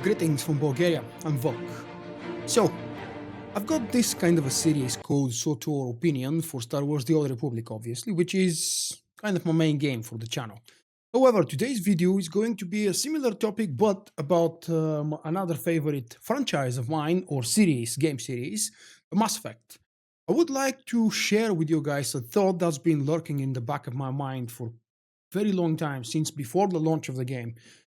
Greetings from Bulgaria, I'm Vulkk. So, I've got this kind of a series called SOTOR Opinion for Star Wars The Old Republic, obviously, which is kind of my main game for the channel. However, today's video is going to be a similar topic, but about another favorite franchise of mine, or series, game series, Mass Effect. I would like to share with you guys a thought that's been lurking in the back of my mind for very long time, since before the launch of the game.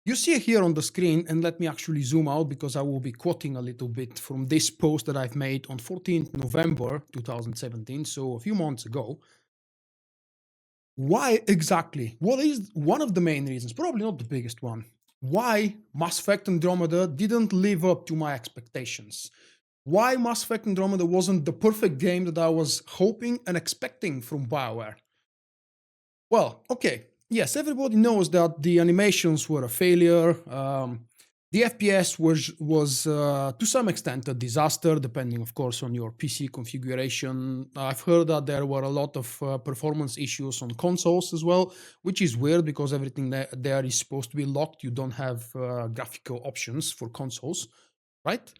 You see it here on the screen, and let me actually zoom out because I will be quoting a little bit from this post that I've made on 14th November 2017, so a few months ago. Why exactly? What is one of the main reasons, probably not the biggest one, why Mass Effect Andromeda didn't live up to my expectations? Why Mass Effect Andromeda wasn't the perfect game that I was hoping and expecting from BioWare? Well, okay. Yes, everybody knows that the animations were a failure. The FPS was to some extent a disaster, depending, of course, on your PC configuration. I've heard that there were a lot of performance issues on consoles as well, which is weird because everything there is supposed to be locked. You don't have graphical options for consoles, right?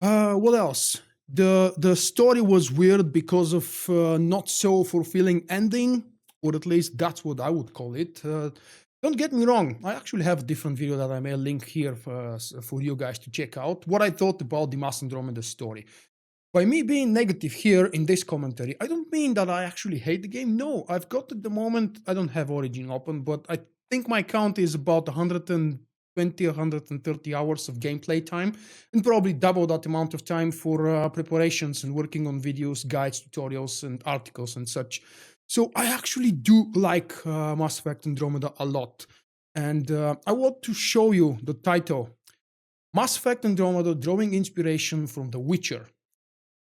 What else? The story was weird because of not so fulfilling ending, or at least that's what I would call it. Don't get me wrong, I actually have a different video that I may link here for you guys to check out what I thought about the Mass Andromeda story. By me being negative here in this commentary, I don't mean that I actually hate the game. No, I've got at the moment, I don't have Origin open, but I think my count is about 120, 130 hours of gameplay time, and probably double that amount of time for preparations and working on videos, guides, tutorials, and articles and such. So I actually do like Mass Effect Andromeda a lot. And I want to show you the title, Mass Effect Andromeda, drawing inspiration from The Witcher.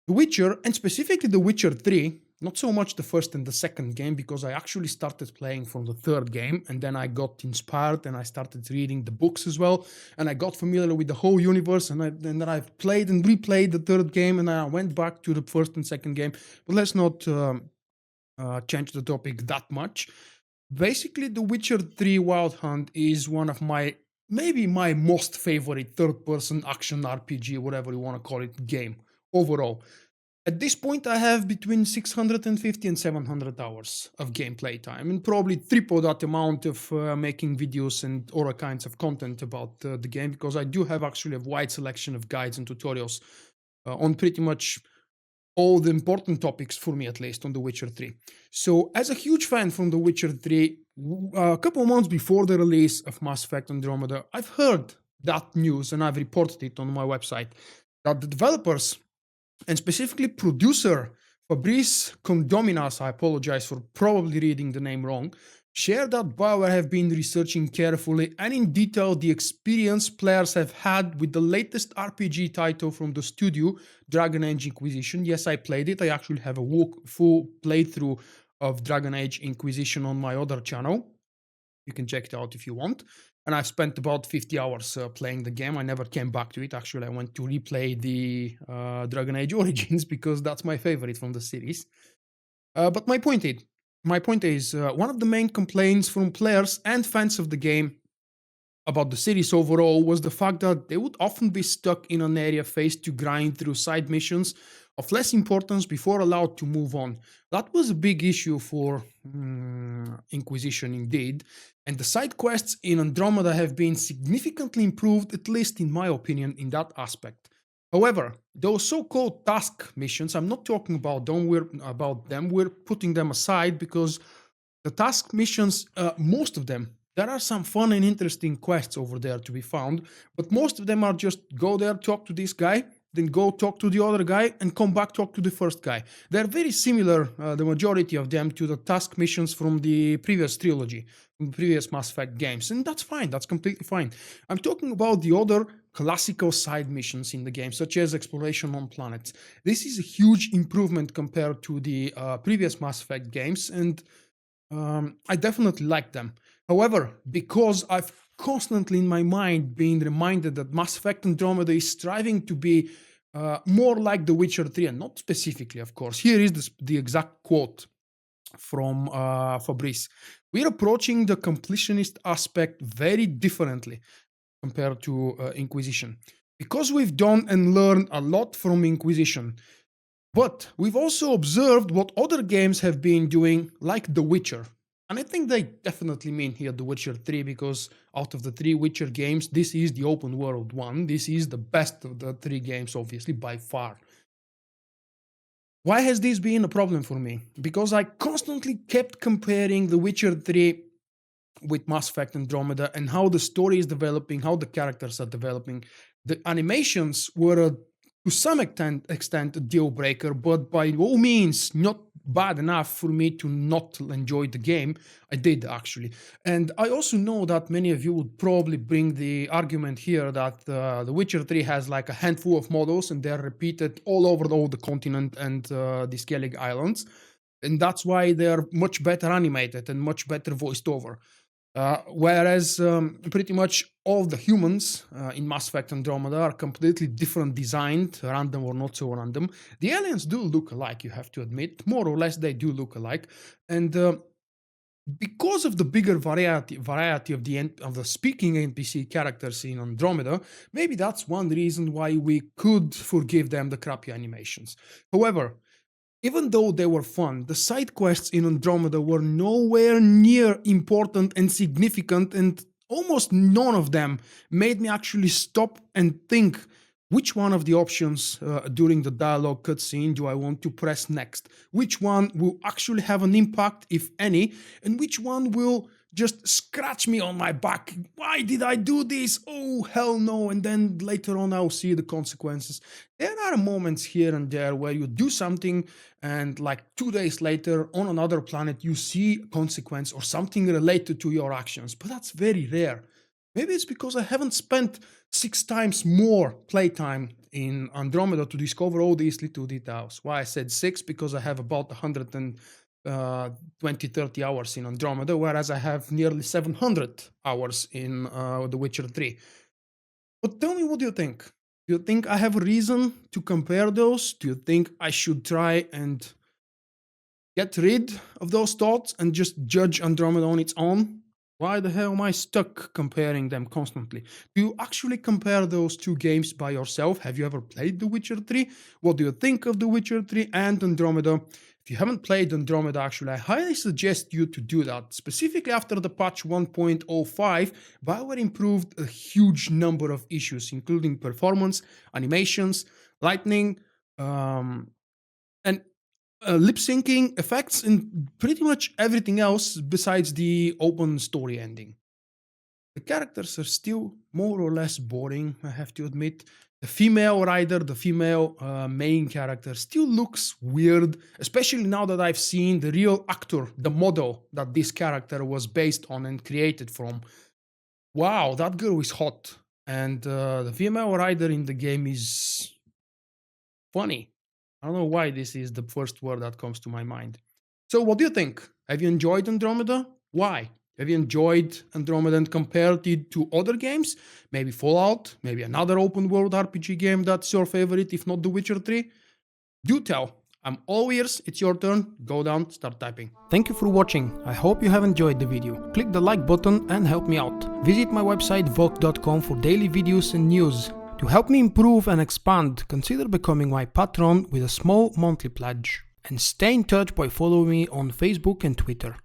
The Witcher, and specifically The Witcher 3, not so much the first and the second game, because I actually started playing from the third game, and then I got inspired and I started reading the books as well, and I got familiar with the whole universe, and then I've played and replayed the third game, and I went back to the first and second game. But let's not change the topic that much. Basically, The Witcher 3 Wild Hunt is one of maybe my most favorite third-person action RPG, whatever you want to call it, game overall. At this point, I have between 650 and 700 hours of gameplay time, and probably triple that amount of making videos and other kinds of content about the game, because I do have actually a wide selection of guides and tutorials on pretty much all the important topics, for me at least, on The Witcher 3. So, as a huge fan from The Witcher 3, a couple of months before the release of Mass Effect Andromeda, I've heard that news and I've reported it on my website that the developers, and specifically producer Fabrice Condominas, I apologize for probably reading the name wrong, shared that BioWare have been researching carefully and in detail the experience players have had with the latest RPG title from the studio, Dragon Age Inquisition. Yes, I played it. I actually have a full playthrough of Dragon Age Inquisition on my other channel. You can check it out if you want. And I've spent about 50 hours playing the game. I never came back to it. Actually, I went to replay the Dragon Age Origins because that's my favorite from the series. But my point is, one of the main complaints from players and fans of the game about the series overall was the fact that they would often be stuck in an area faced to grind through side missions of less importance before allowed to move on. That was a big issue for Inquisition indeed, and the side quests in Andromeda have been significantly improved, at least in my opinion, in that aspect. However, those so-called task missions, I'm not talking about them, we're putting them aside because the task missions, most of them, there are some fun and interesting quests over there to be found, but most of them are just go there, talk to this guy, then go talk to the other guy, and come back, talk to the first guy. They're very similar, the majority of them, to the task missions from the previous trilogy, from the previous Mass Effect games, and that's fine, that's completely fine. I'm talking about the other classical side missions in the game, such as exploration on planets. This is a huge improvement compared to the previous Mass Effect games, and I definitely like them. However, because I've constantly in my mind been reminded that Mass Effect Andromeda is striving to be more like The Witcher 3, and not specifically, of course. Here is the exact quote from Fabrice. We're approaching the completionist aspect very differently. compared to Inquisition. Because we've done and learned a lot from Inquisition, but we've also observed what other games have been doing, like The Witcher. And I think they definitely mean here The Witcher 3, because out of the 3 Witcher games, this is the open world one. This is the best of the 3 games, obviously, by far. Why has this been a problem for me? Because I constantly kept comparing The Witcher 3 with Mass Effect Andromeda and how the story is developing, how the characters are developing. The animations were to some extent a deal breaker, but by all means not bad enough for me to not enjoy the game. I did, actually. And I also know that many of you would probably bring the argument here that The Witcher 3 has like a handful of models and they're repeated all over all the continent and the Skellig Islands. And that's why they're much better animated and much better voiced over. Whereas pretty much all the humans in Mass Effect Andromeda are completely different designed, random or not so random. The aliens do look alike, you have to admit. More or less, they do look alike. And because of the bigger variety of the speaking NPC characters in Andromeda, maybe that's one reason why we could forgive them the crappy animations. However, even though they were fun, the side quests in Andromeda were nowhere near important and significant, and almost none of them made me actually stop and think which one of the options during the dialogue cutscene do I want to press next, which one will actually have an impact, if any, and which one will just scratch me on my back. Why did I do this? Oh, hell no. And then later on, I'll see the consequences. There are moments here and there where you do something and like 2 days later on another planet, you see a consequence or something related to your actions. But that's very rare. Maybe it's because I haven't spent 6 times more playtime in Andromeda to discover all these little details. Why I said 6? Because I have about 120-30 hours in Andromeda, whereas I have nearly 700 hours in The Witcher 3. But tell me, what do you think? Do you think I have a reason to compare those? Do you think I should try and get rid of those thoughts and just judge Andromeda on its own? Why the hell am I stuck comparing them constantly? Do you actually compare those 2 games by yourself? Have you ever played The Witcher 3? What do you think of The Witcher 3 and Andromeda? If you haven't played Andromeda, actually, I highly suggest you to do that. Specifically after the patch 1.05, BioWare improved a huge number of issues, including performance, animations, lighting, and lip syncing, effects, and pretty much everything else besides the open story ending. The characters are still more or less boring, I have to admit. The female rider, the female main character, still looks weird, especially now that I've seen the real actor, the model that this character was based on and created from. Wow, that girl is hot. And the female rider in the game is funny. I don't know why this is the first word that comes to my mind. So what do you think? Have you enjoyed Andromeda? Why? Have you enjoyed Andromeda and compared it to other games? Maybe Fallout, maybe another open world RPG game that's your favorite, if not The Witcher 3? Do tell. I'm all ears, it's your turn. Go down, start typing. Thank you for watching. I hope you have enjoyed the video. Click the like button and help me out. Visit my website vulkk.com for daily videos and news. To help me improve and expand, consider becoming my patron with a small monthly pledge. And stay in touch by following me on Facebook and Twitter.